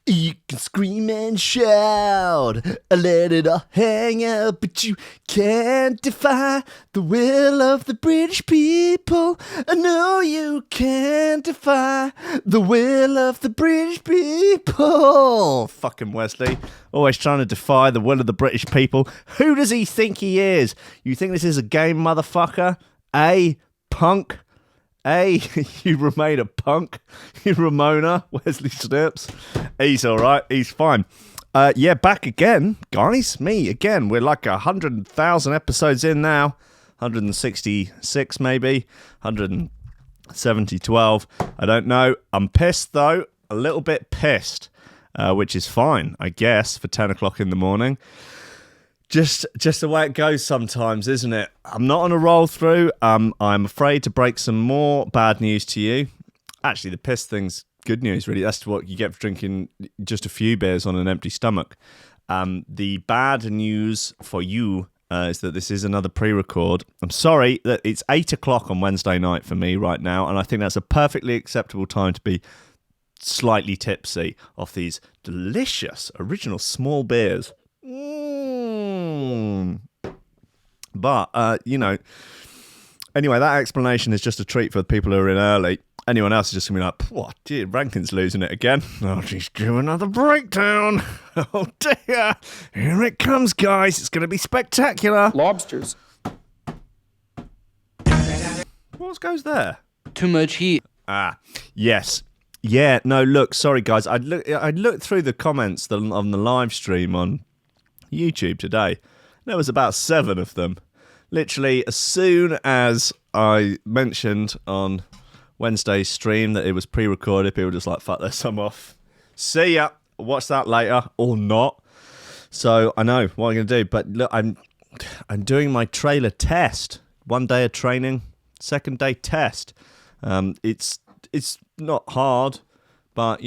You can scream and shout, let it all hang out, but you can't defy the will of the British people. No, you can't defy the will of the British people. Fucking Wesley, always trying to defy the will of the British people. Who does he think he is? You think this is a game, motherfucker? Punk? You remain a punk. You Ramona, Wesley Snipes. He's all right. He's fine. Back again, guys. Me again. We're like 100,000 episodes in now. 166 maybe. 170, 12. I don't know. I'm pissed though. A little bit pissed, which is fine, I guess, for 10 o'clock in the morning. Just the way it goes sometimes, isn't it? I'm not on a roll through. I'm afraid to break some more bad news to you. Actually, the piss thing's good news, really. That's what you get for drinking just a few beers on an empty stomach. The bad news for you is that this is another pre-record. I'm sorry that it's 8 o'clock on Wednesday night for me right now, and I think that's a perfectly acceptable time to be slightly tipsy off these delicious original small beers. But, anyway, that explanation is just a treat for the people who are in early. Anyone else is just going to be like, what, dear, Rankin's losing it again. Oh, she's doing another breakdown. Oh, dear. Here it comes, guys. It's going to be spectacular. Lobsters. What goes there? Too much heat. Yes. Yeah, no, look, sorry, guys. I looked through the comments on the live stream on YouTube today. There was about 7 of them. Literally, as soon as I mentioned on Wednesday's stream that it was pre-recorded, people were just like, fuck this, I'm off. See ya. Watch that later, or not. So, I know what I'm going to do. But look, I'm doing my trailer test. 1 day of training, 2nd day test. It's not hard, but,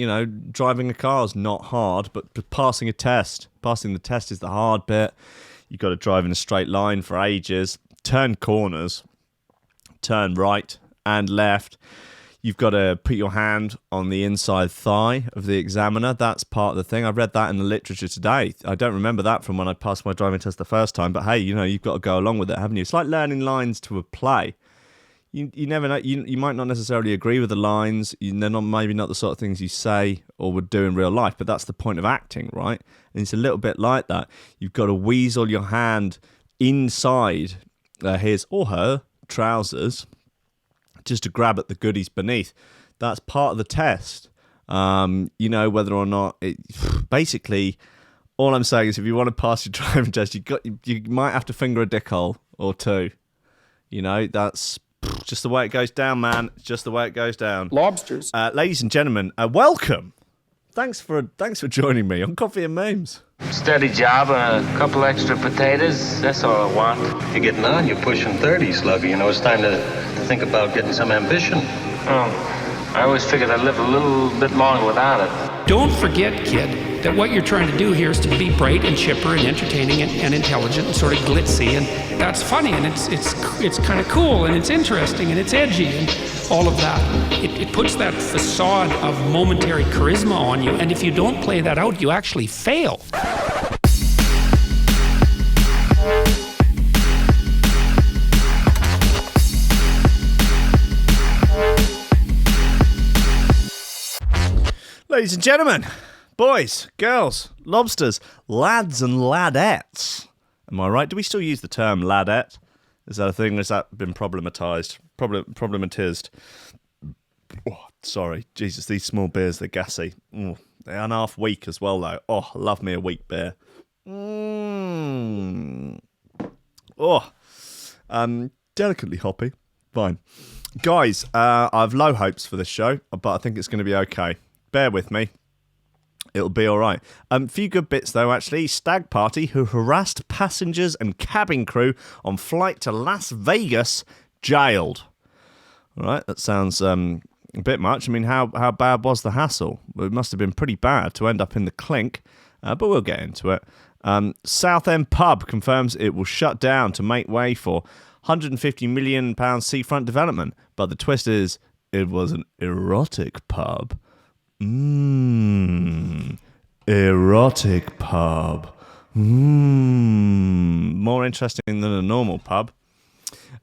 driving a car is not hard. But passing the test is the hard bit. You've got to drive in a straight line for ages, turn corners, turn right and left. You've got to put your hand on the inside thigh of the examiner. That's part of the thing. I read that in the literature today. I don't remember that from when I passed my driving test the first time. But hey, you've got to go along with it, haven't you? It's like learning lines to a play. You never know. You might not necessarily agree with the lines. They're maybe not the sort of things you say or would do in real life, but that's the point of acting, right? And it's a little bit like that. You've got to weasel your hand inside his or her trousers just to grab at the goodies beneath. That's part of the test. Whether or not basically, all I'm saying is if you want to pass your driving test, you might have to finger a dickhole or two. That's just the way it goes down, man. It's just the way it goes down. Lobsters. Ladies and gentlemen, welcome. Thanks for joining me on Coffee and Memes. Steady job and a couple extra potatoes. That's all I want. You're getting on. You're pushing 30, Slugger. It's time to think about getting some ambition. Oh, I always figured I'd live a little bit longer without it. Don't forget, kid, that what you're trying to do here is to be bright and chipper and entertaining and intelligent and sort of glitzy, and that's funny, and it's kind of cool, and it's interesting, and it's edgy, and all of that. It puts that facade of momentary charisma on you, and if you don't play that out, you actually fail. Ladies and gentlemen, boys, girls, lobsters, lads and ladettes. Am I right? Do we still use the term ladette? Is that a thing? Has that been problematized? Problematized? Oh, sorry. Jesus, these small beers, they're gassy. They're an half weak as well, though. Oh, love me a weak beer. Delicately hoppy. Fine. Guys, I have low hopes for this show, but I think it's going to be okay. Bear with me. It'll be all right. Few good bits, though, actually. Stag party who harassed passengers and cabin crew on flight to Las Vegas, jailed. All right, that sounds a bit much. I mean, how bad was the hassle? Well, it must have been pretty bad to end up in the clink, but we'll get into it. Southend pub confirms it will shut down to make way for £150 million seafront development. But the twist is, it was an erotic pub. erotic pub. More interesting than a normal pub.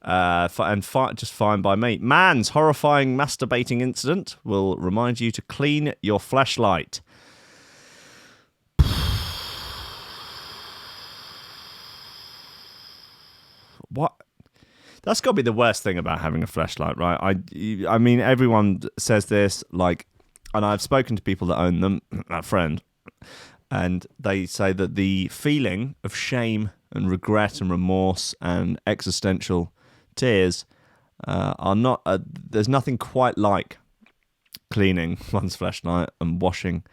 Just fine by me. Man's horrifying masturbating incident will remind you to clean your fleshlight. What? That's got to be the worst thing about having a fleshlight, right? I mean, everyone says this, like, and I've spoken to people that own them, a friend, and they say that the feeling of shame and regret and remorse and existential tears are not. There's nothing quite like cleaning one's fleshlight and washing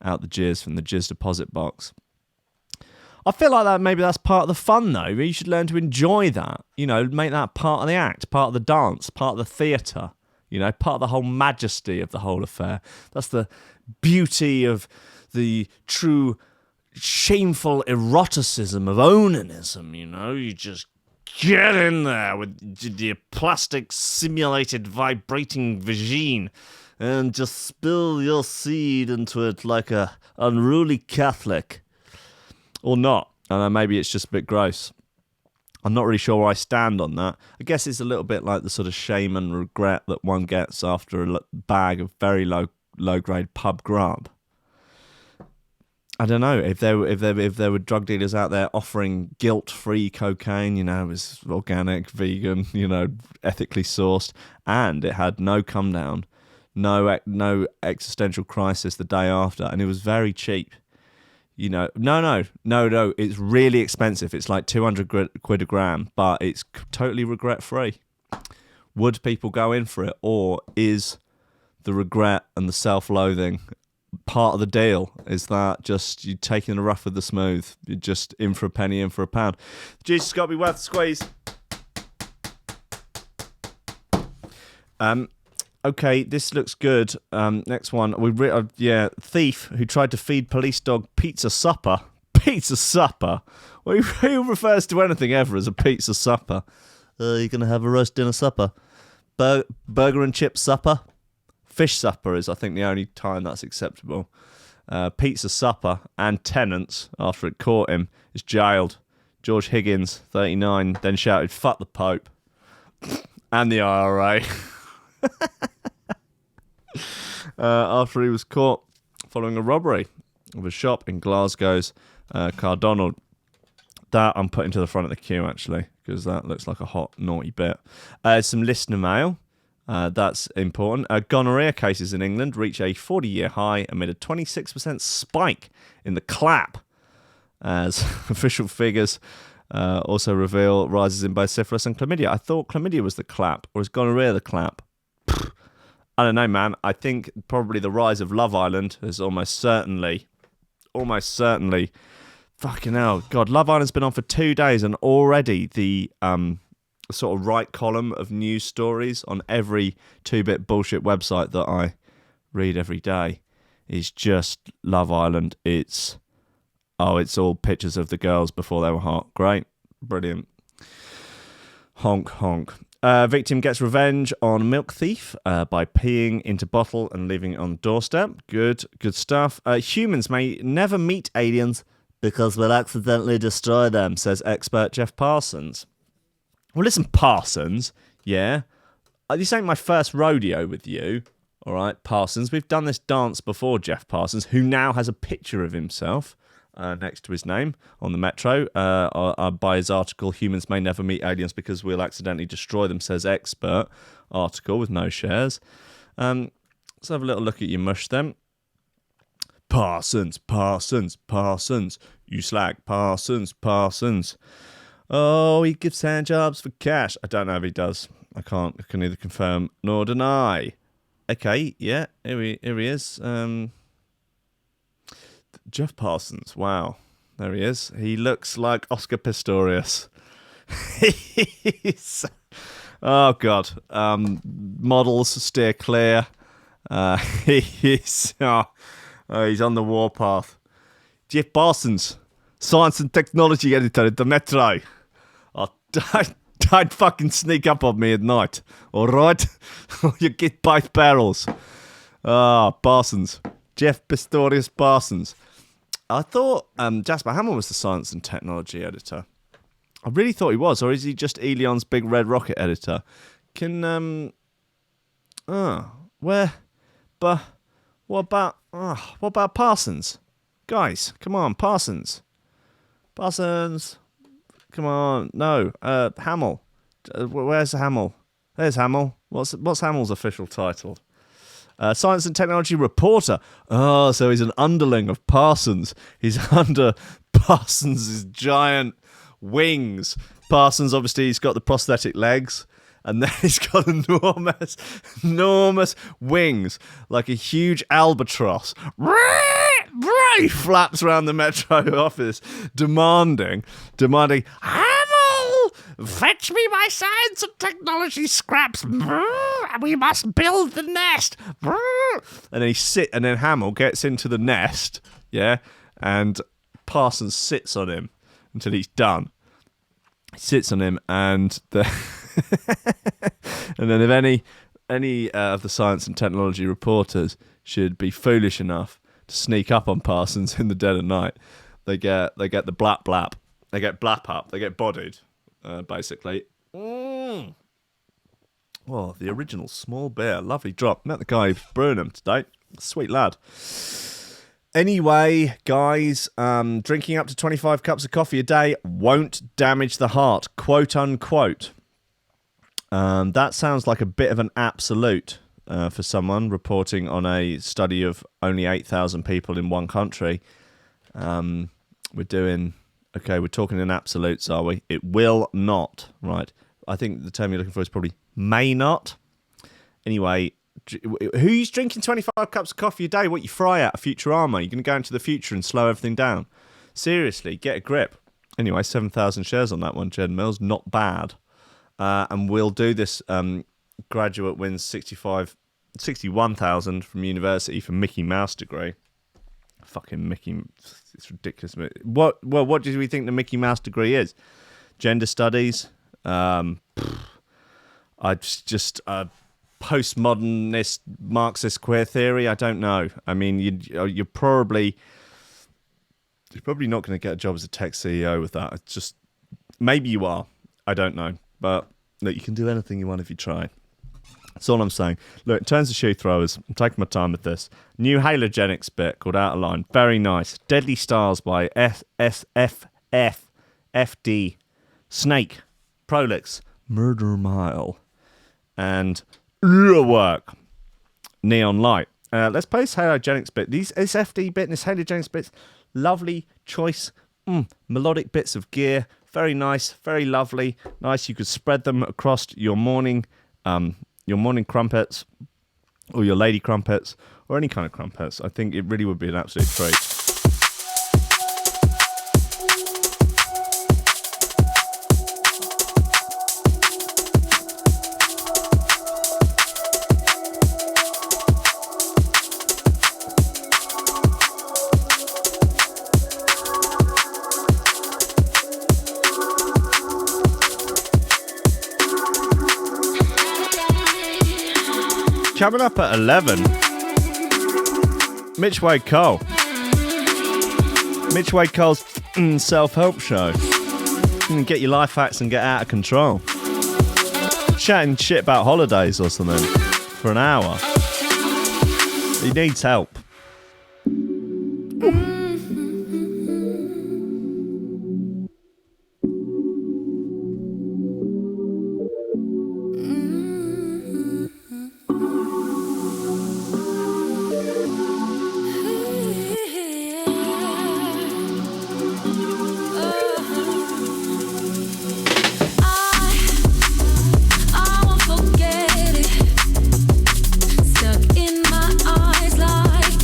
out the jizz from the jizz deposit box. I feel like that maybe that's part of the fun, though. You should learn to enjoy that. You know, make that part of the act, part of the dance, part of the theatre. You know, part of the whole majesty of the whole affair. That's the beauty of the true shameful eroticism of onanism, you know? You just get in there with your plastic simulated vibrating vagine and just spill your seed into it like a unruly Catholic. Or not. I know, maybe it's just a bit gross. I'm not really sure where I stand on that. I guess it's a little bit like the sort of shame and regret that one gets after a bag of very low-grade pub grub. I don't know if there were drug dealers out there offering guilt-free cocaine, you know, it was organic, vegan, you know, ethically sourced, and it had no come down, no existential crisis the day after, and it was very cheap. You know, no, it's really expensive. It's like 200 quid a gram, but it's totally regret-free. Would people go in for it, or is the regret and the self-loathing part of the deal? Is that just you taking the rough with the smooth? You're just in for a penny, in for a pound. The juice has got to be worth the squeeze. Okay, this looks good. Next one. Thief who tried to feed police dog pizza supper. Pizza supper? Well, who refers to anything ever as a pizza supper? You're going to have a roast dinner supper. Burger and chip supper? Fish supper is, I think, the only time that's acceptable. Pizza supper and tenants, after it caught him, is jailed. George Higgins, 39, then shouted, "Fuck the Pope." And the IRA. After he was caught following a robbery of a shop in Glasgow's Cardonald. That I'm putting to the front of the queue, actually, because that looks like a hot, naughty bit. Some listener mail. That's important. Gonorrhea cases in England reach a 40-year high amid a 26% spike in the clap, as official figures also reveal rises in both syphilis and chlamydia. I thought chlamydia was the clap, or is gonorrhea the clap? I don't know, man. I think probably the rise of Love Island is almost certainly, fucking hell. God, Love Island's been on for 2 days, and already the sort of right column of news stories on every 2-bit bullshit website that I read every day is just Love Island. It's all pictures of the girls before they were hot. Great. Brilliant. Honk, honk. Victim gets revenge on milk thief by peeing into bottle and leaving it on doorstep. Good stuff. Humans may never meet aliens because we'll accidentally destroy them, says expert Jeff Parsons. Well, listen, Parsons, yeah? This ain't my first rodeo with you, all right, Parsons. We've done this dance before, Jeff Parsons, who now has a picture of himself next to his name on the Metro by his article, "Humans May Never Meet Aliens Because We'll Accidentally Destroy Them," says expert article with no shares. Let's have a little look at your mush then. Parsons, you slag, Parsons. Oh, he gives hand jobs for cash. I don't know if he does. I can neither confirm nor deny. Okay, yeah, here he is. Jeff Parsons, wow. There he is. He looks like Oscar Pistorius. Oh, God. Models steer clear. He's on the warpath. Jeff Parsons, science and technology editor at the Metro. Oh, don't fucking sneak up on me at night, all right? You get both barrels. Parsons. Jeff Pistorius Parsons. I thought Jasper Hamill was the science and technology editor. I really thought he was, or is he just Elion's big red rocket editor? What about Parsons? Guys, come on, Parsons, come on, no, Hamill. Where's Hamill? There's Hamill. What's Hamill's official title? Science and technology reporter. Oh, so he's an underling of Parsons. He's under Parsons' giant wings. Parsons, obviously, he's got the prosthetic legs, and then he's got enormous wings, like a huge albatross. He flaps around the Metro office, demanding, Hamill, fetch me my science and technology scraps. We must build the nest. And then Hamill gets into the nest, yeah, and Parsons sits on him until he's done. He sits on him, and then if any of the science and technology reporters should be foolish enough to sneak up on Parsons in the dead of night, they get the blap. They get blap up. They get bodied, basically. Oh, the original small beer. Lovely drop. Met the guy brewing them today. Sweet lad. Anyway, guys, drinking up to 25 cups of coffee a day won't damage the heart, quote unquote. That sounds like a bit of an absolute for someone reporting on a study of only 8,000 people in one country. We're talking in absolutes, are we? It will not, right? I think the term you're looking for is probably may not. Anyway, who's drinking 25 cups of coffee a day? What, you fry out a Futurama? You're going to go into the future and slow everything down? Seriously, get a grip. Anyway, 7,000 shares on that one, Jed Mills. Not bad. And we'll do this. Graduate wins 61,000 from university for Mickey Mouse degree. Fucking Mickey, it's ridiculous. What do we think the Mickey Mouse degree is? Gender studies. Postmodernist Marxist queer theory. I don't know. I mean, you're probably not going to get a job as a tech CEO with that. It's just, maybe you are. I don't know. But look, you can do anything you want if you try. That's all I'm saying. Look, in terms of shoe throwers, I'm taking my time with this. New halogenics bit called Out of Line. Very nice. Deadly Stars by FD. Snake. Prolix. Murder Mile. And Work. Neon Light. Let's play this halogenics bit. This FD bit and this halogenics bit. Lovely choice. Melodic bits of gear. Very nice. Very lovely. Nice. You could spread them across your morning crumpets, or your lady crumpets, or any kind of crumpets. I think it really would be an absolute treat. Coming up at 11, Mitch Wade Cole. Mitch Wade Cole's self-help show. Get your life hacks and get out of control. Chatting shit about holidays or something for an hour. He needs help. Stuck in my eyes like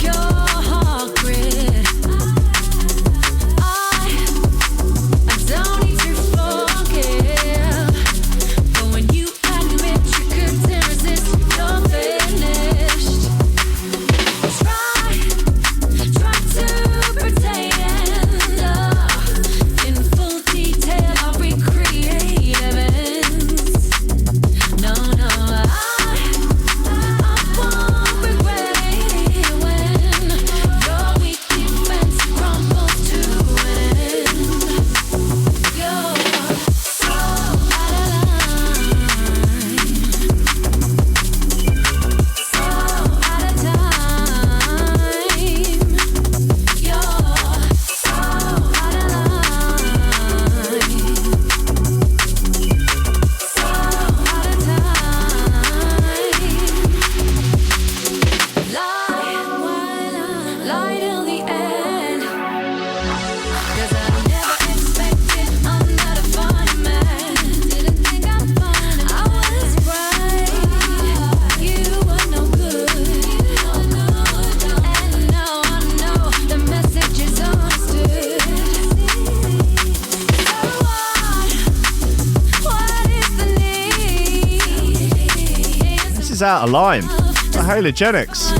is out of line. The halogenics.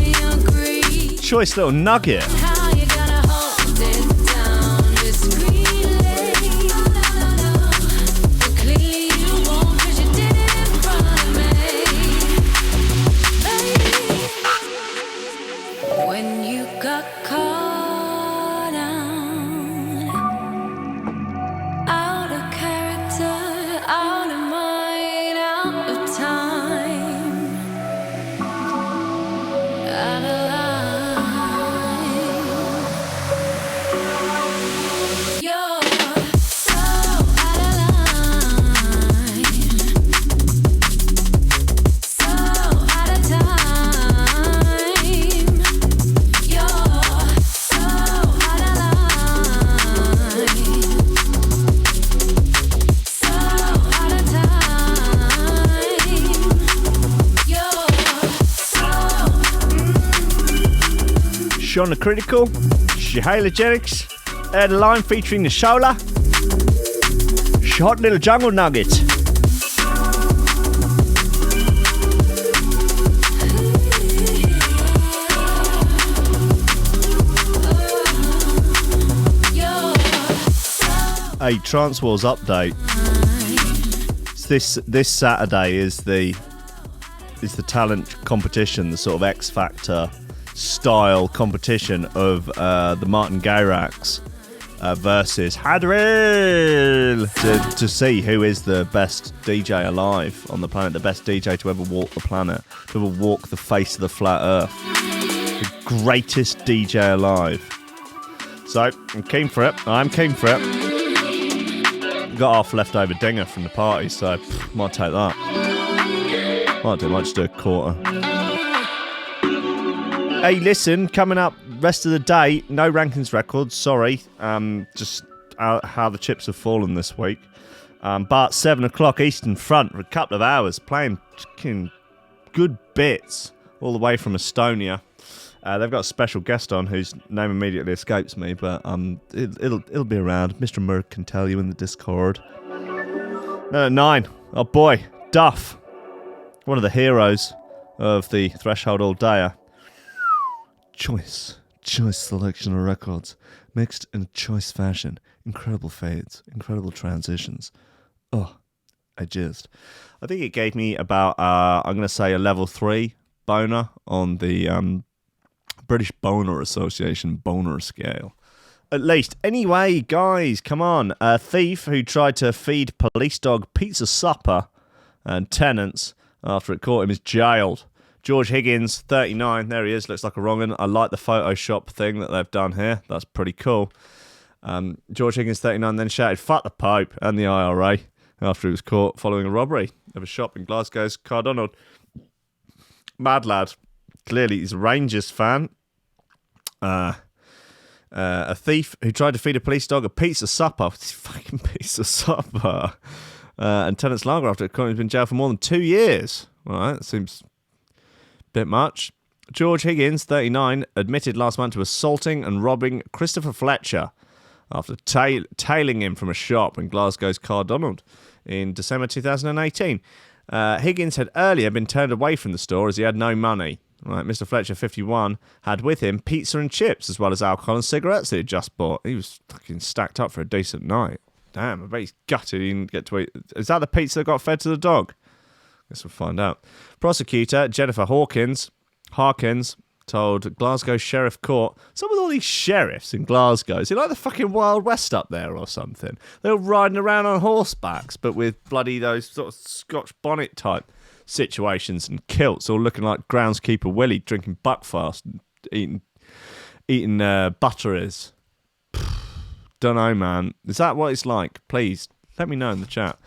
Choice little nugget. On the critical, halogenics, the line featuring the Shola, short little jungle nugget. A Trance Wars update. This Saturday is the talent competition, the sort of X Factor style competition of the Martin Garrix versus Hadril to see who is the best DJ alive on the planet, the best DJ to ever walk the planet, to ever walk the face of the flat earth, the greatest DJ alive. So I'm keen for it. Got half leftover dinger from the party, so might take that. Might just do a quarter. Hey, listen, coming up rest of the day, no rankings records, sorry. Just how the chips have fallen this week. But 7 o'clock Eastern Front for a couple of hours, playing good bits all the way from Estonia. They've got a special guest on whose name immediately escapes me, but it'll be around. Mr. Merck can tell you in the Discord. 9, oh boy, Duff, one of the heroes of the Threshold All Dayer. Choice selection of records, mixed in a choice fashion. Incredible fades, incredible transitions. Oh, I jizzed. I think it gave me about, I'm going to say a level 3 boner on the British Boner Association boner scale. At least. Anyway, guys, come on. A thief who tried to feed police dog pizza supper and tenants after it caught him is jailed. George Higgins, 39, there he is, looks like a wrong one. I like the Photoshop thing that they've done here. That's pretty cool. George Higgins, 39, then shouted, "Fuck the Pope," and the IRA after he was caught following a robbery of a shop in Glasgow's Cardonald. Mad lad. Clearly, he's a Rangers fan. A thief who tried to feed a police dog a pizza supper. Fucking pizza supper. And tenants lager after it has been jailed for more than 2 years. All right, that seems bit much. George Higgins, 39, admitted last month to assaulting and robbing Christopher Fletcher after tailing him from a shop in Glasgow's Cardonald in December 2018. Higgins had earlier been turned away from the store as he had no money. Right, Mr. Fletcher, 51, had with him pizza and chips as well as alcohol and cigarettes that he had just bought. He was fucking stacked up for a decent night. Damn, I bet he's gutted he didn't get to eat. Is that the pizza that got fed to the dog? Guess we'll find out. Prosecutor Jennifer Harkins told Glasgow Sheriff Court, some of all these sheriffs in Glasgow, is it like the fucking Wild West up there or something? They're all riding around on horsebacks, but with bloody those sort of Scotch bonnet type situations and kilts, all looking like groundskeeper Willie, drinking Buckfast and eating butteries. Don't know, man. Is that what it's like? Please, let me know in the chat.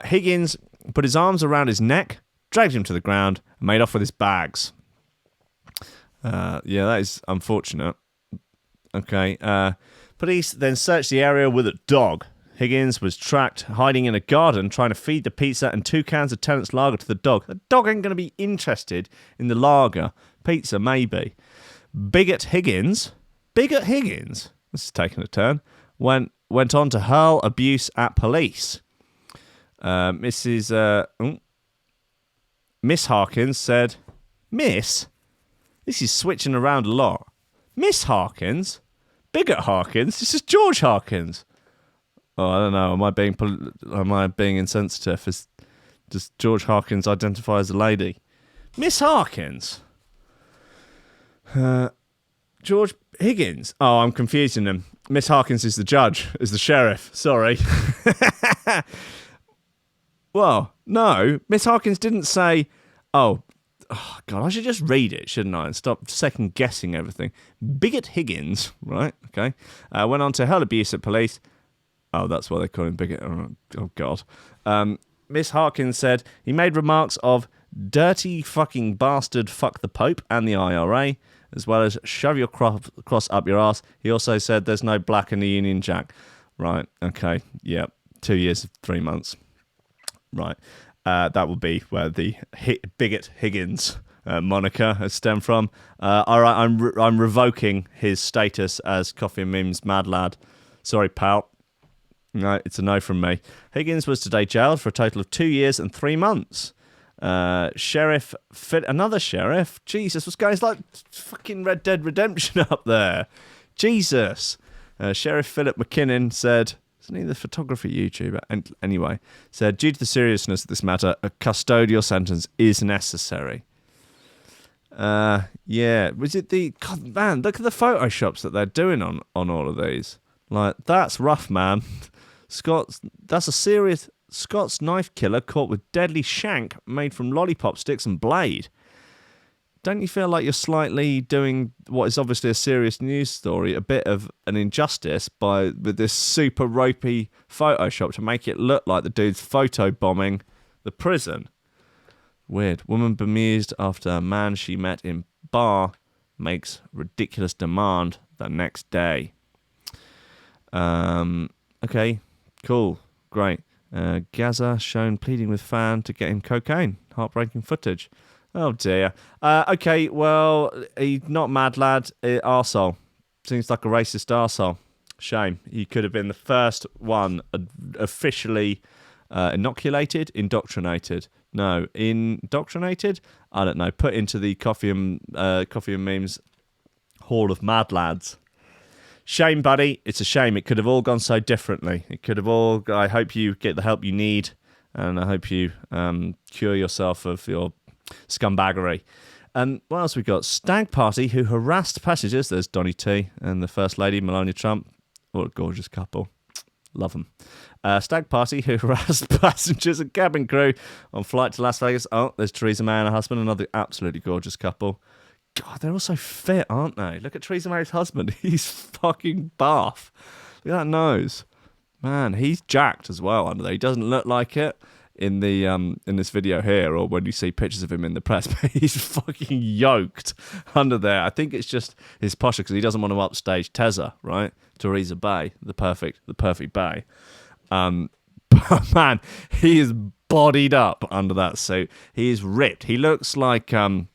Higgins put his arms around his neck, dragged him to the ground, and made off with his bags. Yeah, that is unfortunate. Okay. Police then searched the area with a dog. Higgins was tracked hiding in a garden trying to feed the pizza and 2 cans of Tennant's lager to the dog. The dog ain't going to be interested in the lager. Pizza, maybe. Bigot Higgins, this is taking a turn, went on to hurl abuse at police. Miss Harkins said, Miss? This is switching around a lot. Miss Harkins? Bigot Harkins? This is George Harkins. Oh, I don't know. Am I being insensitive? Does George Harkins identify as a lady? Miss Harkins? George Higgins? Oh, I'm confusing them. Miss Harkins is the judge, is the sheriff. Sorry. Well, no. Miss Harkins didn't say, oh, God, I should just read it, shouldn't I? And stop second-guessing everything. Bigot Higgins, right, okay, went on to hurl abuse at police. Oh, that's why they call him Bigot. Oh God. Miss Harkins said he made remarks of dirty fucking bastard, fuck the Pope and the IRA, as well as shove your cross up your ass. He also said there's no black in the Union Jack. Right, okay, yeah, 2 years, 3 months. Right, that will be where the Bigot Higgins moniker has stemmed from. All right, I'm revoking his status as Coffee and Memes Mad Lad. Sorry, pal. No, it's a no from me. Higgins was today jailed for a total of 2 years and 3 months. Another sheriff? Jesus, what's going on? It's like fucking Red Dead Redemption up there. Jesus. Sheriff Philip McKinnon said, isn't he the photography YouTuber? And anyway, said, due to the seriousness of this matter, a custodial sentence is necessary. Yeah. Was it the... God, man, look at the photoshops that they're doing on all of these. Like, that's rough, man. That's a serious Scots knife killer caught with deadly shank made from lollipop sticks and blade. Don't you feel like you're slightly doing what is obviously a serious news story a bit of an injustice with this super ropey Photoshop to make it look like the dude's photobombing the prison? Weird. Woman bemused after a man she met in bar makes ridiculous demand the next day. Okay, cool, great. Gaza shown pleading with fan to get him cocaine. Heartbreaking footage. Oh dear. Okay, well, he's not mad lad. Arsehole. Seems like a racist arsehole. Shame. He could have been the first one officially indoctrinated. No, indoctrinated? I don't know. Put into the Coffee and Memes Hall of Mad Lads. Shame, buddy. It's a shame. It could have all gone so differently. It could have all... I hope you get the help you need, and I hope you cure yourself of your scumbaggery. And what else we got? Stag party who harassed passengers. There's Donny T and the First Lady, Melania Trump. What a gorgeous couple. Love them. Stag party who harassed passengers and cabin crew on flight to Las Vegas. Oh, there's Theresa May and her husband, another absolutely gorgeous couple. God, they're all so fit, aren't they? Look at Theresa May's husband. He's fucking buff. Look at that nose. Man, he's jacked as well under there. He doesn't look like it in the in this video here or when you see pictures of him in the press, but he's fucking yoked under there. I think it's just his posture because he doesn't want to upstage Tezza, right? Theresa Bay, the perfect Bay. But man, he is bodied up under that suit. He is ripped. He looks like Paul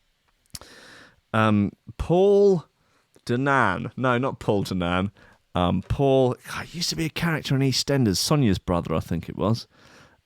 Danan. No, not Paul Danan. Paul, God, used to be a character in EastEnders, Sonia's brother, I think it was.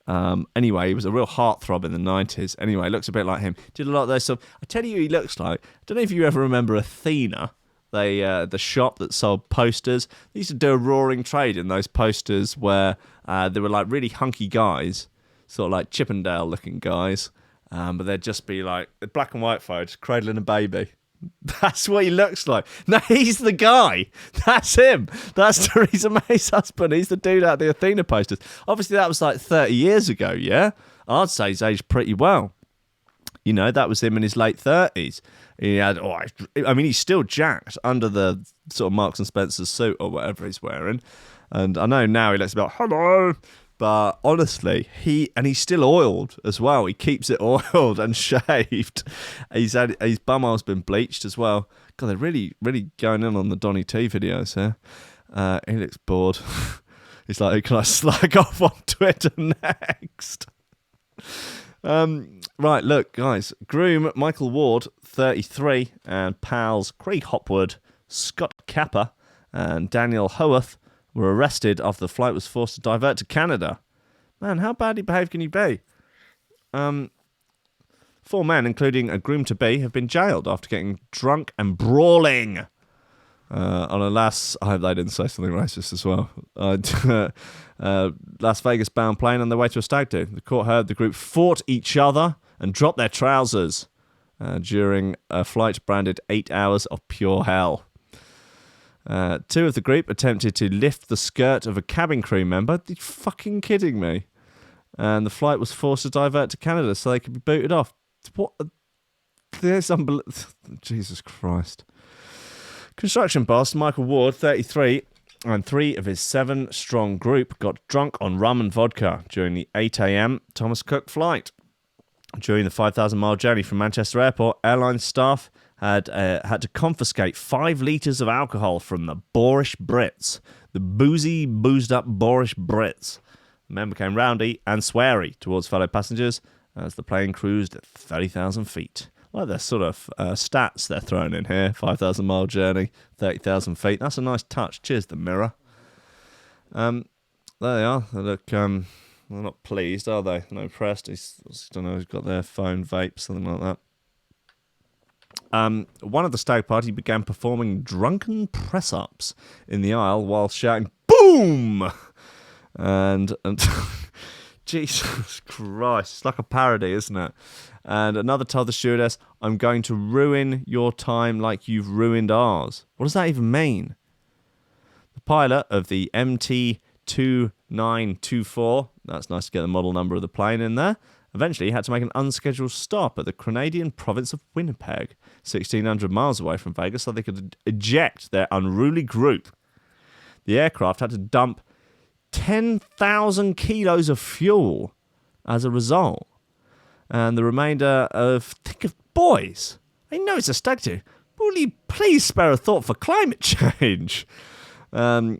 Anyway, he was a real heartthrob in the 90s. Anyway, looks a bit like him. Did a lot of those stuff. I tell you who he looks like. I don't know if you ever remember Athena, the shop that sold posters. They used to do a roaring trade in those posters where they were like really hunky guys, sort of like Chippendale looking guys. But they'd just be like black and white photos, cradling a baby. That's what he looks like. No, he's the guy. That's him. That's Theresa May's husband. He's the dude out of the Athena posters. Obviously, that was like 30 years ago, yeah? I'd say he's aged pretty well. You know, that was him in his late 30s. He had, he's still jacked under the sort of Marks and Spencer's suit or whatever he's wearing. And I know now he looks about, hello. But honestly, he's still oiled as well. He keeps it oiled and shaved. His bumhole's been bleached as well. God, they're really, really going in on the Donny T videos here. He looks bored. He's like, can I slag off on Twitter next? Right, look, guys. Groom Michael Ward, 33, and pals Craig Hopwood, Scott Kappa, and Daniel Howarth were arrested after the flight was forced to divert to Canada. Man, how badly behaved can you be? 4 men, including a groom-to-be, have been jailed after getting drunk and brawling on a I hope they didn't say something racist as well. Las Vegas-bound plane on their way to a stag do. The court heard the group fought each other and dropped their trousers during a flight branded 8 hours of pure hell. 2 of the group attempted to lift the skirt of a cabin crew member. Are you fucking kidding me? And the flight was forced to divert to Canada so they could be booted off. What? There's Jesus Christ. Construction boss Michael Ward, 33, and 3 of his 7-strong group got drunk on rum and vodka during the 8 a.m. Thomas Cook flight. During the 5,000-mile journey from Manchester Airport, airline staff had to confiscate 5 litres of alcohol from the boorish Brits. The boozed-up boorish Brits. The men became rowdy and sweary towards fellow passengers as the plane cruised at 30,000 feet. Like the sort of stats they're throwing in here. 5,000-mile journey, 30,000 feet. That's a nice touch. Cheers, the Mirror. There they are. They look... they're not pleased, are they? No impressed. I don't know, he's got their phone vape, something like that. One of the stag party began performing drunken press-ups in the aisle while shouting, "Boom!" And Jesus Christ, it's like a parody, isn't it? And another told the stewardess, "I'm going to ruin your time like you've ruined ours." What does that even mean? The pilot of the MT-2924, that's nice to get the model number of the plane in there, eventually had to make an unscheduled stop at the Canadian province of Winnipeg, 1,600 miles away from Vegas, so they could eject their unruly group. The aircraft had to dump 10,000 kilos of fuel as a result. And the remainder think of boys. I know it's a stag do. Will you please spare a thought for climate change? Or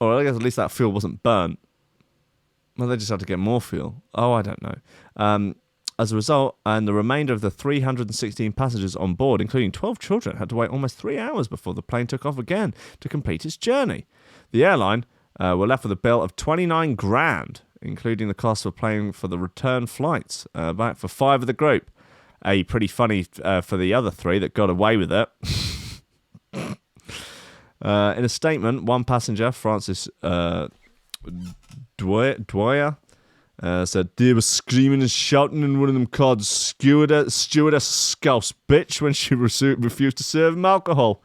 I guess at least that fuel wasn't burnt. Well, they just had to get more fuel. Oh, I don't know. As a result, and the remainder of the 316 passengers on board, including 12 children, had to wait almost 3 hours before the plane took off again to complete its journey. The airline were left with a bill of $29,000, including the cost of paying for the return flights back for 5 of the group. Pretty funny for the other 3 that got away with it. In a statement, one passenger, Francis Dwyer, said they were screaming and shouting, and one of them called stewardess scouse bitch when she refused to serve him alcohol.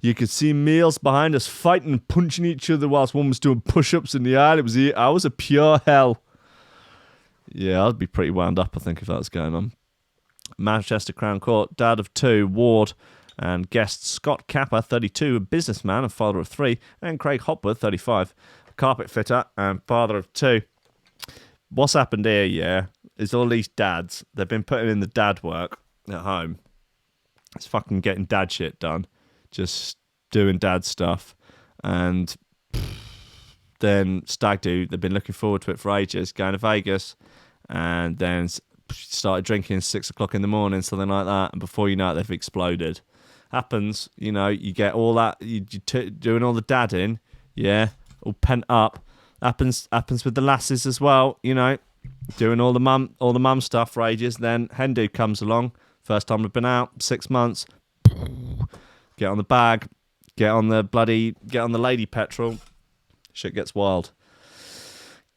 You could see males behind us fighting and punching each other whilst one was doing push-ups in the aisle. It was 8 hours of pure hell. Yeah, I'd be pretty wound up, I think, if that was going on. Manchester Crown Court, dad of 2, Ward, and guests Scott Capper, 32, a businessman and father of 3, and Craig Hopwood, 35, a carpet fitter and father of 2. What's happened here, yeah, is all these dads, they've been putting in the dad work at home. It's fucking getting dad shit done. Just doing dad stuff. And then stag do, they've been looking forward to it for ages, going to Vegas, and then started drinking 6 o'clock in the morning, something like that, and before you know it, they've exploded. Happens, you know, you get all that, doing all the dadding, yeah, all pent up. Happens with the lasses as well, you know, doing all the mum stuff for ages. Then Hendo comes along, first time we've been out, 6 months. Get on the bag, get on the lady petrol. Shit gets wild.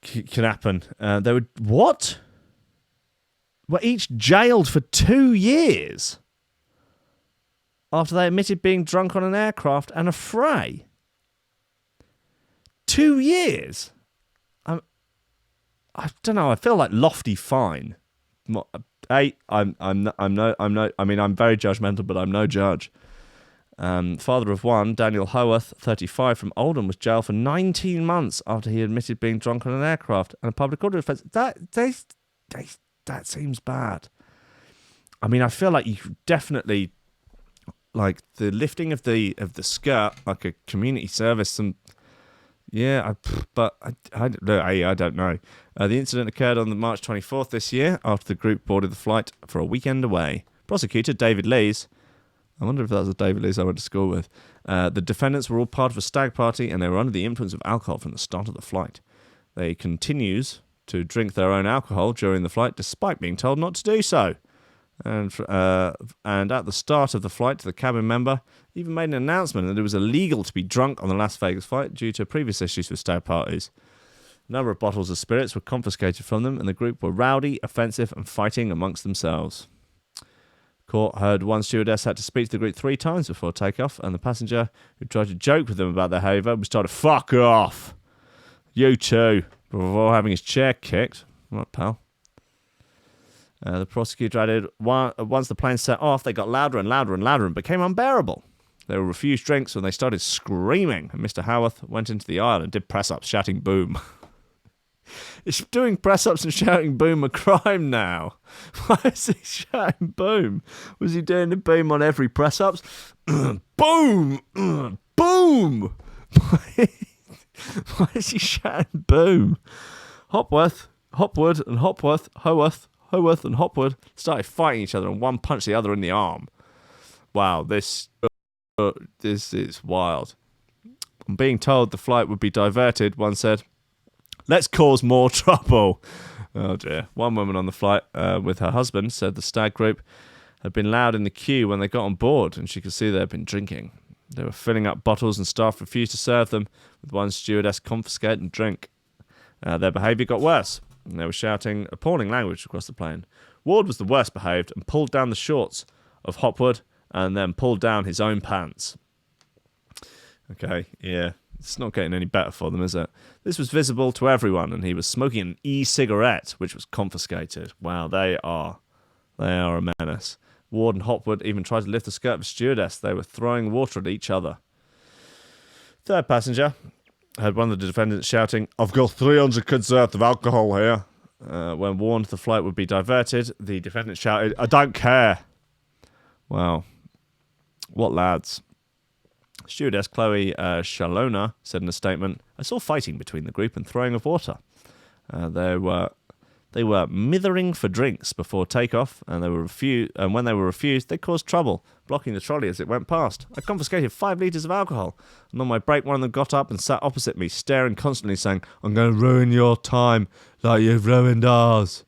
Can happen. They were each jailed for 2 years after they admitted being drunk on an aircraft and a fray. 2 years. I don't know. I feel like lofty fine. I'm very judgmental, but I'm no judge. Father of 1, Daniel Howarth, 35, from Oldham, was jailed for 19 months after he admitted being drunk on an aircraft and a public order offence. That seems bad. I mean, I feel like you definitely, like the lifting of the skirt, like a community service, and yeah, I don't know. The incident occurred on March 24th this year after the group boarded the flight for a weekend away. Prosecutor David Lees. I wonder if that was the David Lees I went to school with. The defendants were all part of a stag party and they were under the influence of alcohol from the start of the flight. They continues to drink their own alcohol during the flight despite being told not to do so. And at the start of the flight, the cabin member even made an announcement that it was illegal to be drunk on the Las Vegas flight due to previous issues with stag parties. A number of bottles of spirits were confiscated from them, and the group were rowdy, offensive, and fighting amongst themselves. Court heard one stewardess had to speak to the group 3 times before takeoff, and the passenger who tried to joke with them about their behaviour was told to fuck off. You too, before having his chair kicked. Right, pal. The prosecutor added, once the plane set off, they got louder and louder and louder and became unbearable. They were refused drinks when they started screaming, and Mr. Howarth went into the aisle and did press-ups, shouting boom. Is doing press-ups and shouting boom a crime now? Why is he shouting boom? Was he doing the boom on every press-ups? Boom! Boom! Why is he shouting boom? Hopworth, and Howarth and Hopwood started fighting each other, and one punched the other in the arm. Wow, this is wild. On being told the flight would be diverted, one said, "Let's cause more trouble." Oh dear. One woman on the flight with her husband said the stag group had been loud in the queue when they got on board, and she could see they had been drinking. They were filling up bottles and staff refused to serve them, with one stewardess confiscating drink. Their behaviour got worse, and they were shouting appalling language across the plane. Ward was the worst behaved and pulled down the shorts of Hopwood and then pulled down his own pants. Okay, yeah. It's not getting any better for them, is it? This was visible to everyone, and he was smoking an e-cigarette, which was confiscated. Wow, they are a menace. Ward and Hopwood even tried to lift the skirt of a stewardess. They were throwing water at each other. Third passenger had one of the defendants shouting, "I've got 300 kids worth of alcohol here." When warned the flight would be diverted, the defendant shouted, "I don't care." Wow. What lads. Stewardess Chloe Shalona said in a statement, "I saw fighting between the group and throwing of water. They were mithering for drinks before takeoff, and when they were refused, they caused trouble, blocking the trolley as it went past. I confiscated 5 litres of alcohol, and on my break one of them got up and sat opposite me, staring constantly, saying, 'I'm going to ruin your time like you've ruined ours.'"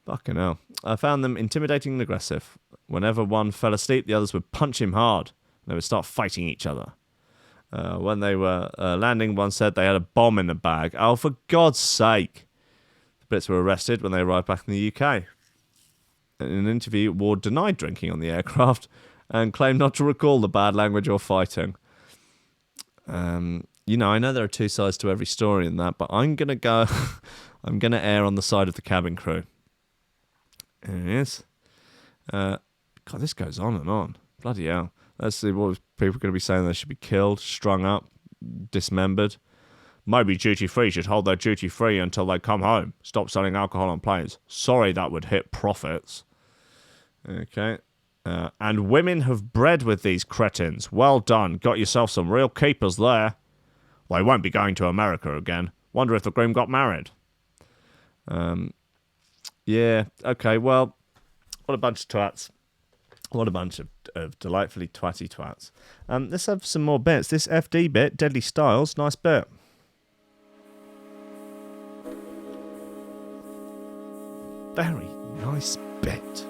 Fucking hell. I found them intimidating and aggressive. Whenever one fell asleep, the others would punch him hard. They would start fighting each other. When they were landing, one said they had a bomb in the bag. Oh, for God's sake. The Brits were arrested when they arrived back in the UK. In an interview, Ward denied drinking on the aircraft and claimed not to recall the bad language or fighting. I know there are 2 sides to every story in that, but I'm going to err on the side of the cabin crew. Yes. God, this goes on and on. Bloody hell. Let's see what people are going to be saying. They should be killed, strung up, dismembered. Maybe duty-free should hold their duty-free until they come home. Stop selling alcohol on planes. Sorry, that would hit profits. Okay. And women have bred with these cretins. Well done. Got yourself some real keepers there. They won't be going to America again. Wonder if the groom got married. Yeah. Okay, well, what a bunch of twats. What a bunch of delightfully twatty twats. Let's have some more bits. This FD bit, Deadly Styles, nice bit. Very nice bit.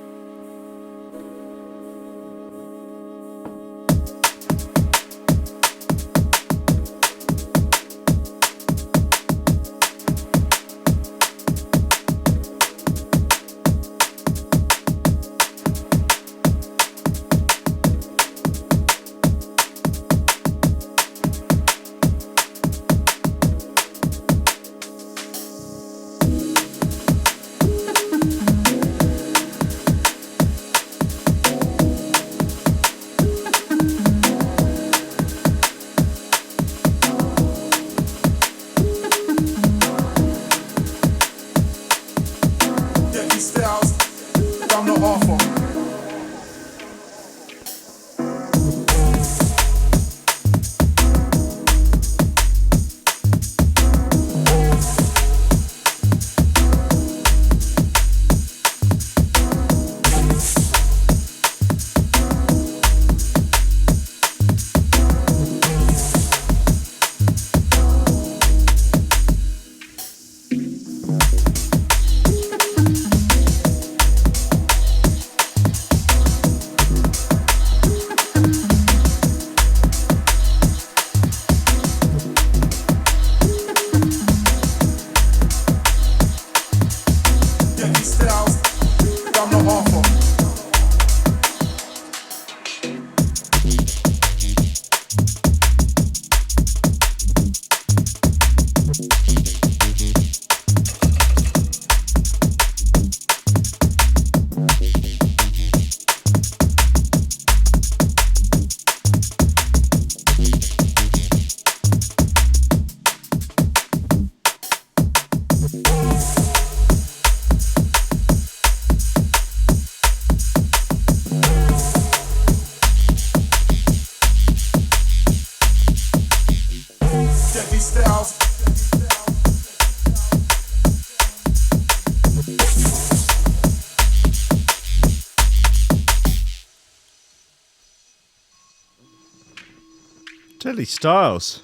Telly Styles.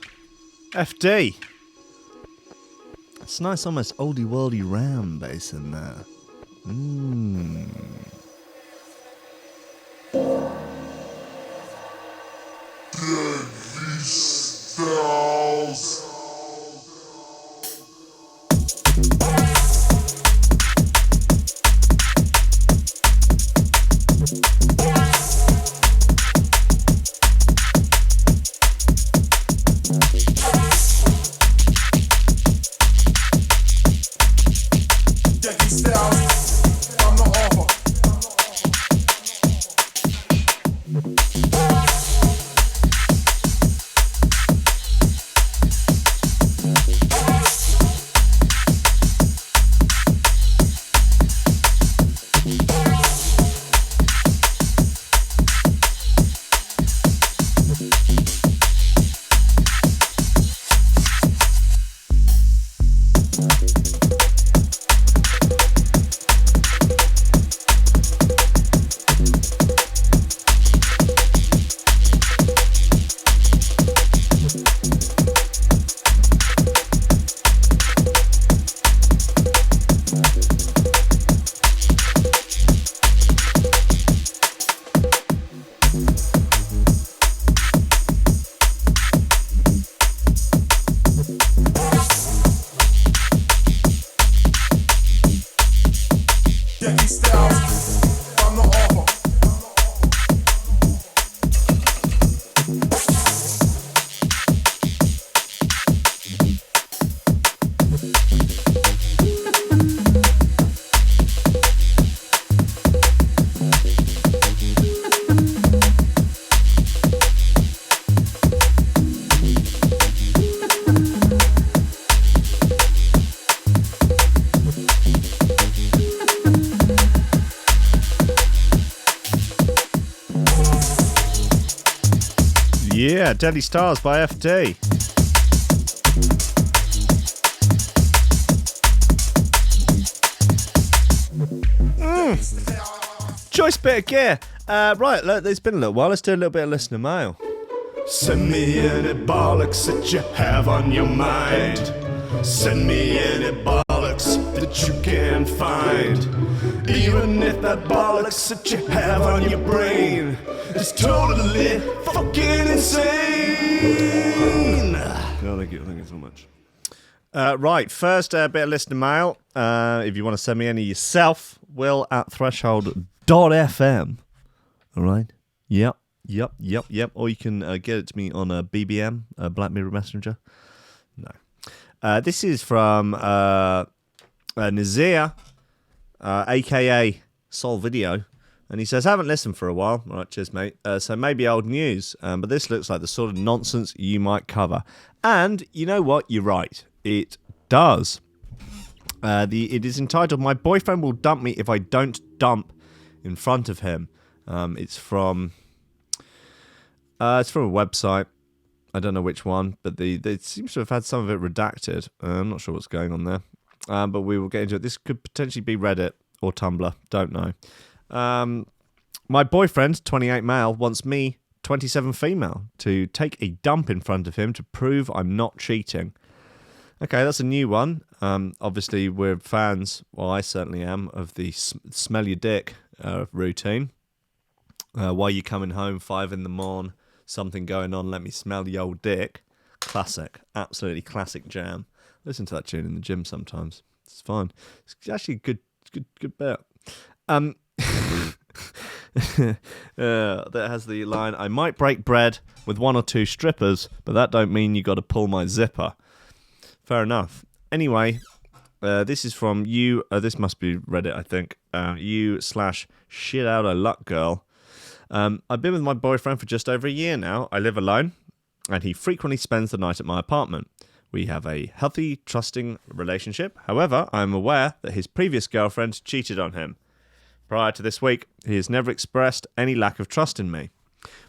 FD. It's nice, almost oldie worldy ram bass in there. Yeah, Deadly Stars by FD. Choice bit of gear. Right, look, it's been a little while. Let's do a little bit of listener mail. Send me any bollocks that you have on your mind. Send me any bollocks that you can find. Even if that bollocks that you have on your brain is totally fucking insane. No, thank you so much. Right, first bit of listener mail. If you want to send me any yourself, will@threshold.fm. All right? Yep. Or you can get it to me on a BBM, Black Mirror Messenger. No. This is from Nazir, a.k.a. Sol Video. And he says, haven't listened for a while. All right, cheers, mate. So maybe old news, but this looks like the sort of nonsense you might cover. And you know what? You're right. It does. It is entitled, My Boyfriend Will Dump Me If I Don't Dump in Front of Him. It's from a website. I don't know which one, but it seems to have had some of it redacted. I'm not sure what's going on there. But we will get into it. This could potentially be Reddit or Tumblr. Don't know. My boyfriend, 28 male, wants me, 27 female, to take a dump in front of him to prove I'm not cheating. Okay, that's a new one. Obviously, we're fans, well, I certainly am, of the smell your dick routine. While you coming home, 5 a.m, something going on, let me smell your old dick. Classic, absolutely classic jam. Listen to that tune in the gym sometimes. It's fine. It's actually a good bit. That has the line, I might break bread with 1 or 2 strippers, but that don't mean you got to pull my zipper. Fair enough. Anyway, this is from you. This must be Reddit, I think. You/shit out of luck girl. I've been with my boyfriend for just over a year now. I live alone, and he frequently spends the night at my apartment. We have a healthy, trusting relationship. However, I am aware that his previous girlfriend cheated on him. Prior to this week, he has never expressed any lack of trust in me.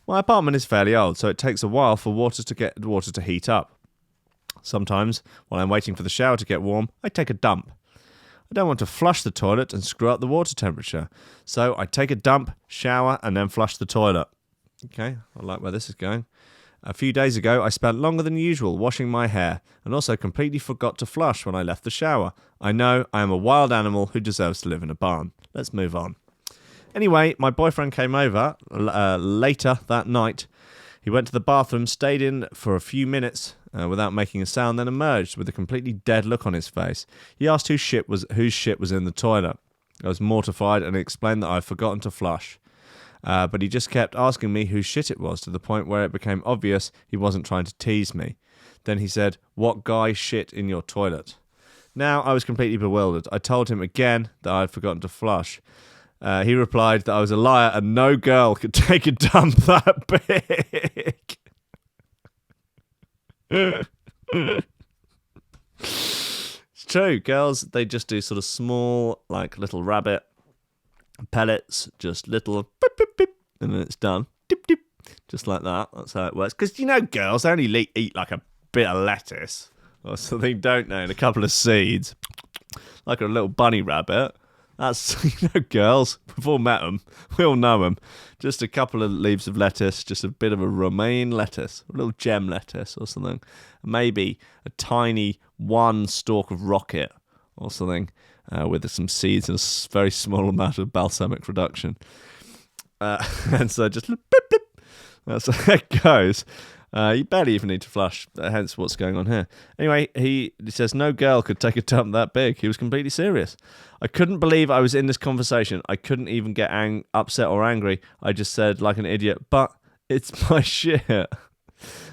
My apartment is fairly old, so it takes a while for water to heat up. Sometimes, while I'm waiting for the shower to get warm, I take a dump. I don't want to flush the toilet and screw up the water temperature, so I take a dump, shower, and then flush the toilet. Okay, I like where this is going. A few days ago, I spent longer than usual washing my hair and also completely forgot to flush when I left the shower. I know I am a wild animal who deserves to live in a barn. Let's move on. Anyway, my boyfriend came over later that night. He went to the bathroom, stayed in for a few minutes without making a sound, then emerged with a completely dead look on his face. He asked whose shit was in the toilet. I was mortified and explained that I had forgotten to flush. But he just kept asking me whose shit it was, to the point where it became obvious he wasn't trying to tease me. Then he said, "What guy shit in your toilet?" Now I was completely bewildered. I told him again that I had forgotten to flush. He replied that I was a liar and no girl could take a dump that big. It's true. Girls, they just do sort of small, like little rabbit pellets, just little beep, beep, beep, and then it's done. Dip, dip. Just like that. That's how it works. Because, girls only eat like a bit of lettuce or something, don't they? And a couple of seeds. Like a little bunny rabbit. That's, girls, we've all met them. We all know them. Just a couple of leaves of lettuce, just a bit of a romaine lettuce, a little gem lettuce or something. Maybe a tiny one stalk of rocket or something with some seeds and a very small amount of balsamic reduction. And so just blip, blip. That's how it goes. You barely even need to flush, hence what's going on here. Anyway, he says no girl could take a dump that big. He was completely serious. I couldn't believe I was in this conversation. I couldn't even get upset or angry. I just said like an idiot, but it's my shit.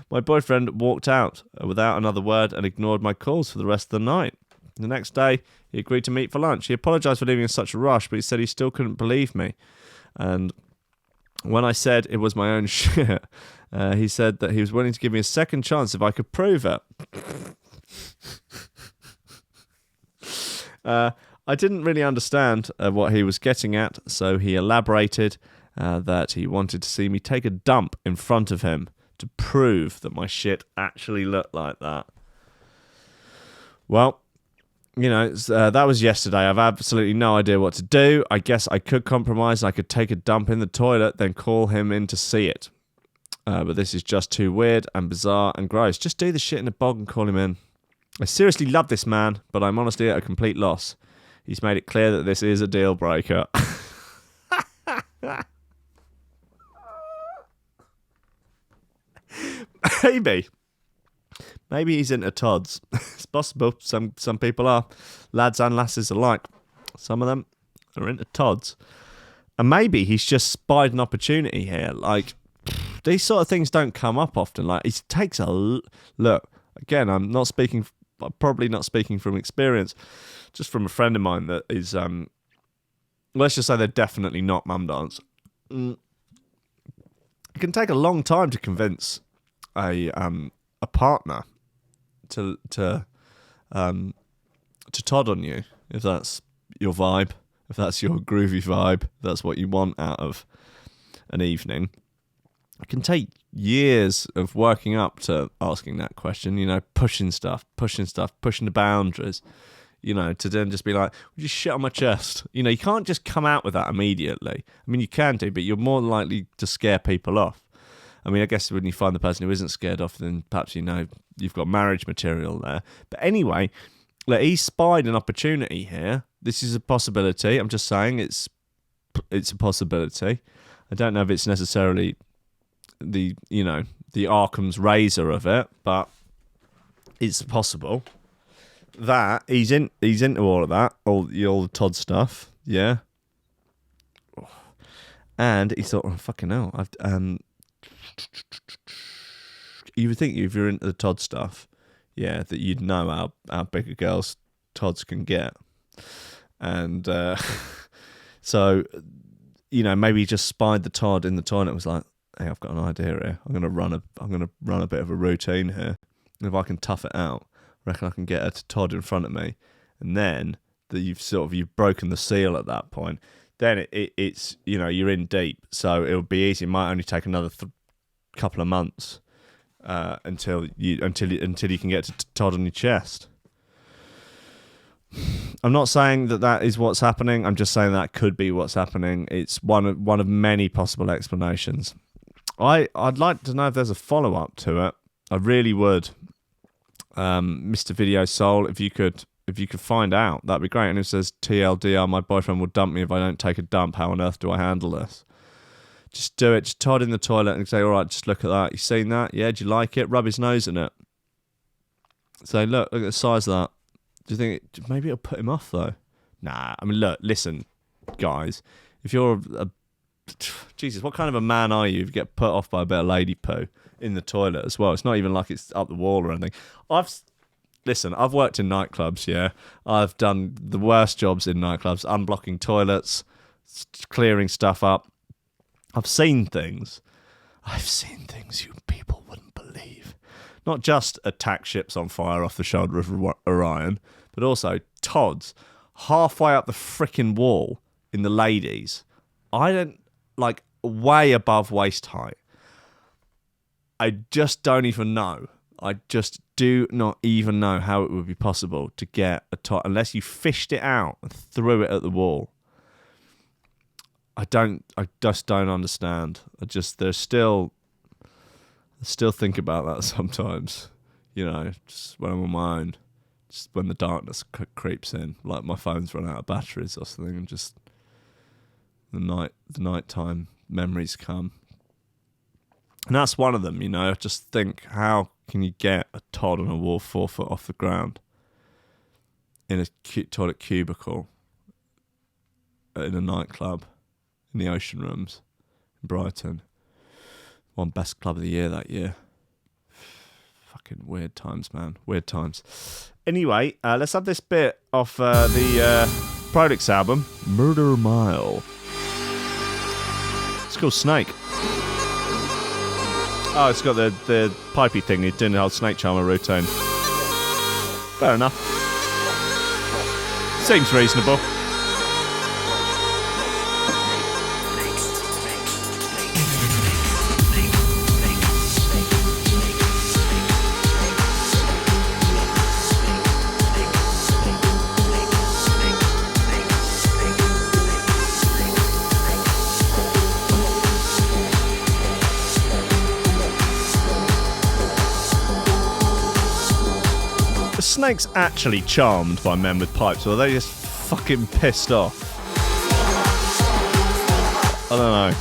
My boyfriend walked out without another word and ignored my calls for the rest of the night. The next day, he agreed to meet for lunch. He apologised for leaving in such a rush, but he said he still couldn't believe me. And when I said it was my own shit, he said that he was willing to give me a second chance if I could prove it. I didn't really understand what he was getting at, so he elaborated that he wanted to see me take a dump in front of him to prove that my shit actually looked like that. Well, that was yesterday. I've absolutely no idea what to do. I guess I could compromise. I could take a dump in the toilet, then call him in to see it. But this is just too weird and bizarre and gross. Just do the shit in the bog and call him in. I seriously love this man, but I'm honestly at a complete loss. He's made it clear that this is a deal breaker. Maybe he's into Tods. It's possible. Some people are. Lads and lasses alike. Some of them are into Tods. And maybe he's just spied an opportunity here. Like, these sort of things don't come up often. Like, it takes a... Look, again, I'm probably not speaking from experience. Just from a friend of mine that is... let's just say they're definitely not mum dance. It can take a long time to convince a partner to Todd on you, if that's your vibe, if that's your groovy vibe, if that's what you want out of an evening. It can take years of working up to asking that question, pushing the boundaries, to then just be like, would you shit on my chest? You can't just come out with that immediately. I mean, you can do, but you're more likely to scare people off. I mean, I guess when you find the person who isn't scared off, then perhaps you've got marriage material there. But anyway, he spied an opportunity here. This is a possibility. I'm just saying it's a possibility. I don't know if it's necessarily the Arkham's razor of it, but it's possible that he's into all of that, all the Todd stuff, yeah. And he thought, oh, fucking hell, you would think if you're into the Todd stuff, yeah, that you'd know how big a girl's Todds can get. And so, maybe he just spied the Todd in the toilet and was like, hey, I've got an idea here. I'm gonna run a bit of a routine here. And if I can tough it out, I reckon I can get a Todd in front of me. And then that you've broken the seal at that point. Then it's you're in deep. So it'll be easy. It might only take another couple of months until you can get to Todd on your chest. I'm not saying that is what's happening. I'm just saying that could be what's happening. It's one of many possible explanations. I'd like to know if there's a follow-up to it. I really would. Mr. Video Soul, if you could find out, that'd be great. And it says, TLDR, my boyfriend will dump me if I don't take a dump. How on earth do I handle this? Just do it. Just Todd in the toilet and say, all right, just look at that. You seen that? Yeah, do you like it? Rub his nose in it. Say, look at the size of that. Do you think maybe it'll put him off, though? Nah, I mean, look, listen, guys. If you're Jesus, what kind of a man are you if you get put off by a bit of lady poo in the toilet as well? It's not even like it's up the wall or anything. I've worked in nightclubs, yeah. I've done the worst jobs in nightclubs, unblocking toilets, clearing stuff up. I've seen things you people wouldn't believe. Not just attack ships on fire off the shoulder of Orion, but also Todd's halfway up the frickin' wall in the ladies. I don't, like, way above waist height. I just don't even know. I just do not even know how it would be possible to get a Todd, unless you fished it out and threw it at the wall. I just don't understand. I still think about that sometimes, you know, just when I'm on my own, just when the darkness creeps in, like my phone's run out of batteries or something, and just the nighttime memories come. And that's one of them, you know. I just think, how can you get a Todd on a wall 4 foot off the ground in a toilet cubicle in a nightclub in the Ocean Rooms in Brighton? One best club of the year that year. Fucking weird times, man. Weird times. Anyway, let's have this bit off the Prolix album, Murder Mile. It's called Snake. Oh, it's got the pipey thing. He's doing the whole Snake Charmer routine. Fair enough. Seems reasonable. Snake's actually charmed by men with pipes, or are they just fucking pissed off? I don't know.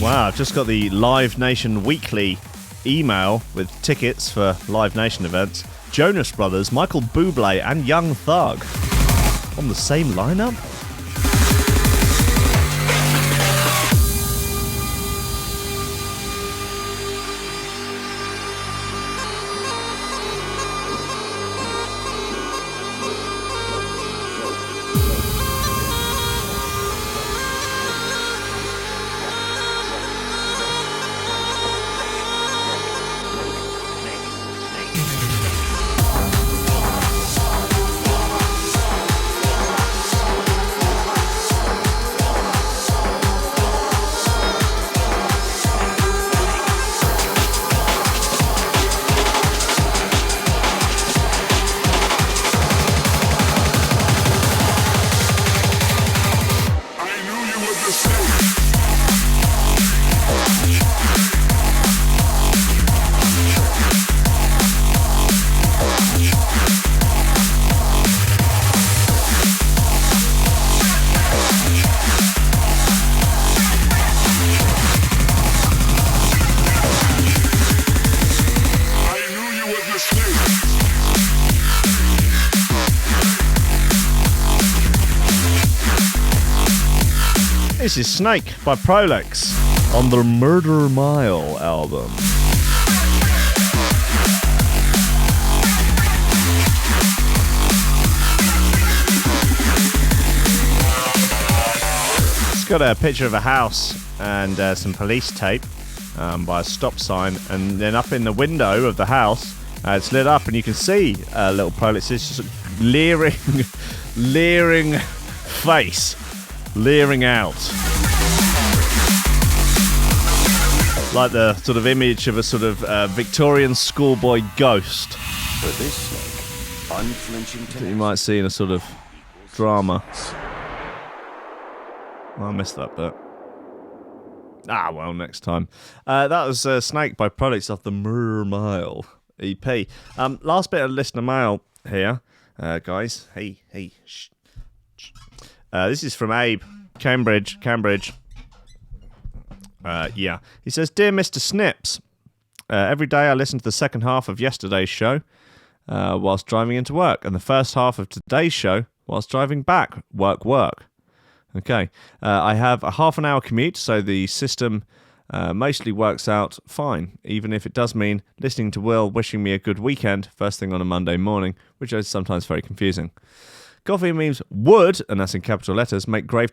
I've just got the Live Nation Weekly email with tickets for Live Nation events. Jonas Brothers, Michael Bublé and Young Thug on the same lineup? This is Snake by Prolix on the Murder Mile album. It's got a picture of a house and some police tape by a stop sign, and then up in the window of the house, it's lit up and you can see little Prolix. It's just leering face, leering out. Like the sort of image of a sort of Victorian schoolboy ghost. For this snake, unflinching that you might see in a sort of drama. Oh, I missed that bit. Ah, well, next time. That was Snake by Prolix off the Murder Mile EP. Last bit of listener mail here, guys. Hey, shh. This is from Abe, Cambridge. Yeah. He says, Dear Mr. Snips, every day I listen to the second half of yesterday's show whilst driving into work, and the first half of today's show whilst driving back. Work. Okay. I have a half an hour commute, so the system mostly works out fine, even if it does mean listening to Will wishing me a good weekend first thing on a Monday morning, which is sometimes very confusing. Coffee memes would, and that's in capital letters, make great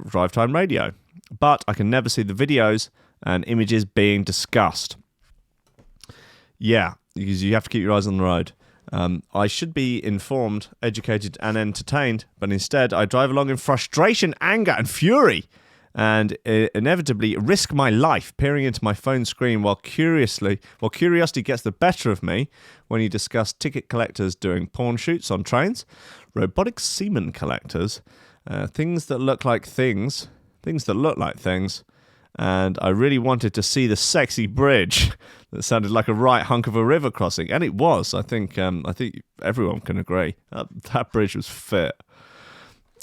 drive time radio. But I can never see the videos and images being discussed. Yeah, because you have to keep your eyes on the road. I should be informed, educated, and entertained, but instead I drive along in frustration, anger, and fury, and inevitably risk my life peering into my phone screen while curiosity gets the better of me when you discuss ticket collectors doing porn shoots on trains, robotic semen collectors, things that look like things, and I really wanted to see the sexy bridge that sounded like a right hunk of a river crossing, and it was. I think everyone can agree that bridge was fit.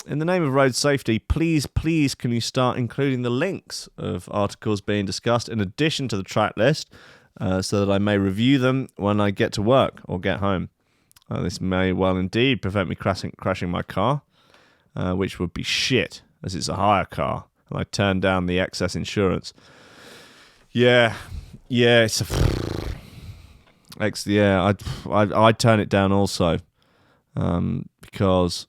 In the name of road safety, please, can you start including the links of articles being discussed in addition to the track list, so that I may review them when I get to work or get home. This may well indeed prevent me crashing my car, which would be shit, as it's a hire car, and I turned down the excess insurance. Yeah, it's I'd turn it down also, because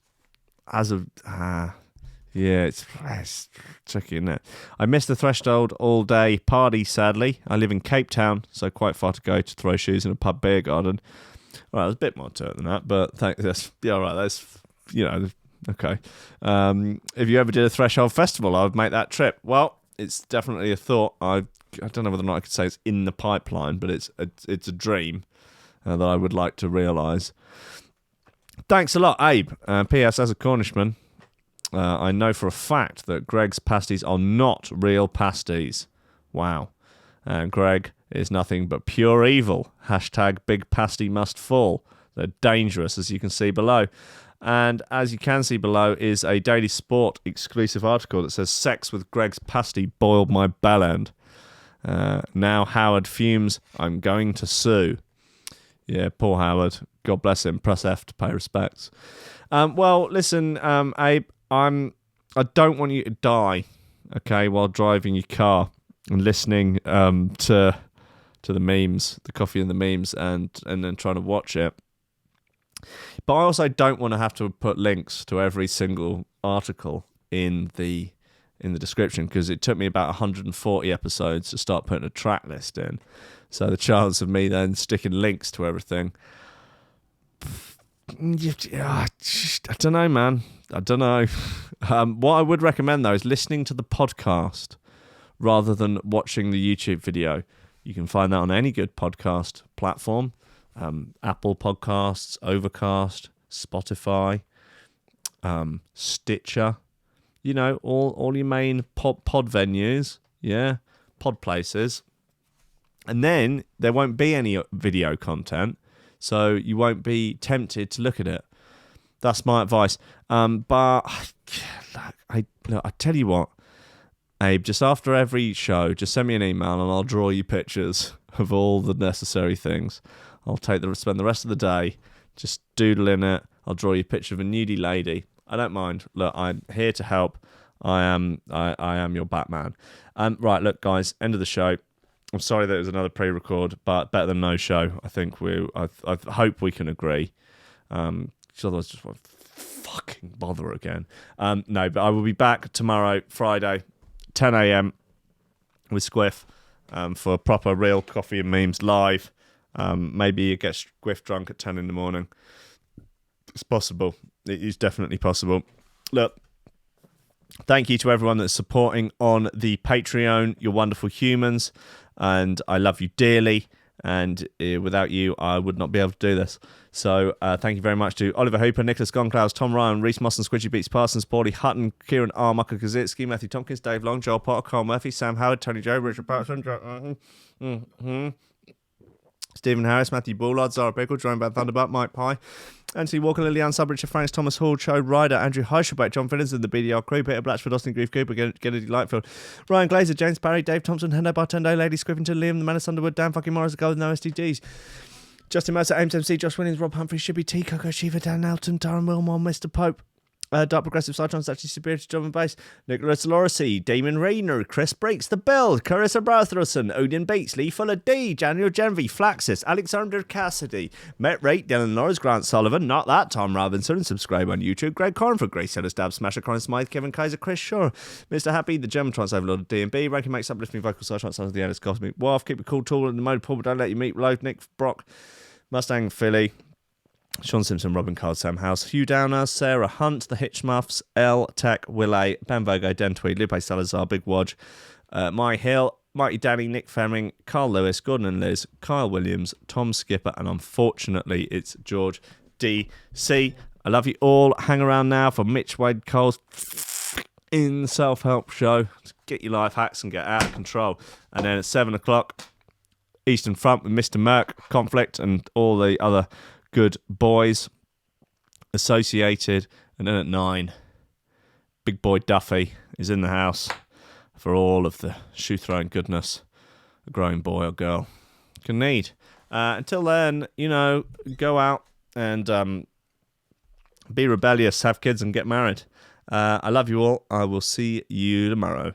it's tricky, isn't it? I missed the threshold all day party, sadly. I live in Cape Town, so quite far to go to throw shoes in a pub beer garden. Well, there's a bit more to it than that, but that's okay. If you ever did a Threshold Festival, I would make that trip. Well, it's definitely a thought. I don't know whether or not I could say it's in the pipeline, but it's a dream that I would like to realise. Thanks a lot, Abe. P.S. As a Cornishman, I know for a fact that Greg's pasties are not real pasties. Wow. And Greg is nothing but pure evil. # big pasty must fall. They're dangerous, as you can see below. And as you can see below is a Daily Sport exclusive article that says, Sex with Greg's pasty boiled my bell end. Now Howard fumes, I'm going to sue. Yeah, poor Howard. God bless him. Press F to pay respects. Well, listen, Abe, I don't want you to die, okay, while driving your car and listening to the memes, the coffee and the memes, and then trying to watch it. But I also don't want to have to put links to every single article in the description, because it took me about 140 episodes to start putting a track list in. So the chance of me then sticking links to everything, I don't know, man. I don't know. What I would recommend, though, is listening to the podcast rather than watching the YouTube video. You can find that on any good podcast platform. Apple Podcasts, Overcast, Spotify, Stitcher. You know, all your main pod venues, yeah, pod places. And then there won't be any video content, so you won't be tempted to look at it. That's my advice. But I tell you what, Abe, just after every show, just send me an email and I'll draw you pictures of all the necessary things. I'll spend the rest of the day just doodling it. I'll draw you a picture of a nudie lady. I don't mind. Look, I'm here to help. I am your Batman. Right, look, guys, end of the show. I'm sorry that it was another pre-record, but better than no show. I think I hope we can agree. Otherwise, just won't fucking bother again. No, but I will be back tomorrow, Friday, 10 a.m. with Squiff for a proper real coffee and memes live. Maybe you get Squiff drunk at 10 in the morning. It's possible. It is definitely possible. Look, thank you to everyone that's supporting on the Patreon. You're wonderful humans, and I love you dearly. And without you, I would not be able to do this. So thank you very much to Oliver Hooper, Nicholas Goncalves, Tom Ryan, Reece Mosson, Squidgy Beats, Parsons, Pauly Hutton, Ciarán R, Kedzierski, Matthew Tomkins, Dave Long, Joel Potter, Colm Murphy, Sam Howard, Tony Joe, Richard Patterson, Stephen Harris, Matthieu Boulard, Zara Pickle, Jeroen Van Thunderbutt, Mike Pye, Anthony Walker, Lillian Unsub, Richard Franks, Thomas Hall, Chode Ryder, Andrew Heichelbech, John Finison, the BDR Crew, Peter Blatchford, Austin Grief Cooper, Gennady Lightfield, Ryan Glaser, James Barry, Dave Thompson, Hendo Bartendo, Lady Scrivington, Liam, the Man of Underwood, Dan fucking Morris, Guy With No STDs, Justin Mercer, Ames MC, Josh Williams, Rob Humphrey, Shibby T, Coco Shiva, Dan Elton, Taran Wilmore, Mr. Pope, Dark Progressive Cytrons, actually superior to drum and bass, Nicolas Lorcy, Dameon Rayner, Kris Breaks, The Build, Karissa Barthelson, Odin Bates, Lee Fuller D, Daniel Genvy, Flaxus, Alexander Cassidy, Met Rate, Dylan Norris, Grant Sullivan, Not That, Tom Robinson, subscribe on YouTube, Greg Cornford, Grace Seller Stab, Smasher, Colin Smythe, Kevin Kaiser, Chris Shaw, Mr. Happy, the German Trans Overlord of D&B, Ranking Makes Uplifting Vocal Cytrons, Sons of the Endless Cosmic Wharf, Keep It Cool, Tool, and the Motor Pool, but Don't Let You Meet, Loaf, Nick Brock, Mustang Philly, Sean Simpson, Robin Card, Sam House, Hugh Downer, Sarah Hunt, The Hitchmuffs, L, Tech, Willay, Ben Vogo, Den Tweed, Lupe Salazar, Big Wodge, My Hill, Mighty Danny, Nick Fleming, Carl Lewis, Gordon and Liz, Kyle Williams, Tom Skipper, and unfortunately it's George D.C. I love you all. Hang around now for Mitch Wade Cole's in self-help show. Get your life hacks and get out of control. And then at 7 o'clock, Eastern Front with Mr. Merck, Conflict, and all the other good boys associated. And then at 9, Big Boy Duffy is in the house for all of the shoe-throwing goodness a growing boy or girl can need. Until then, go out and be rebellious, have kids, and get married. I love you all. I will see you tomorrow.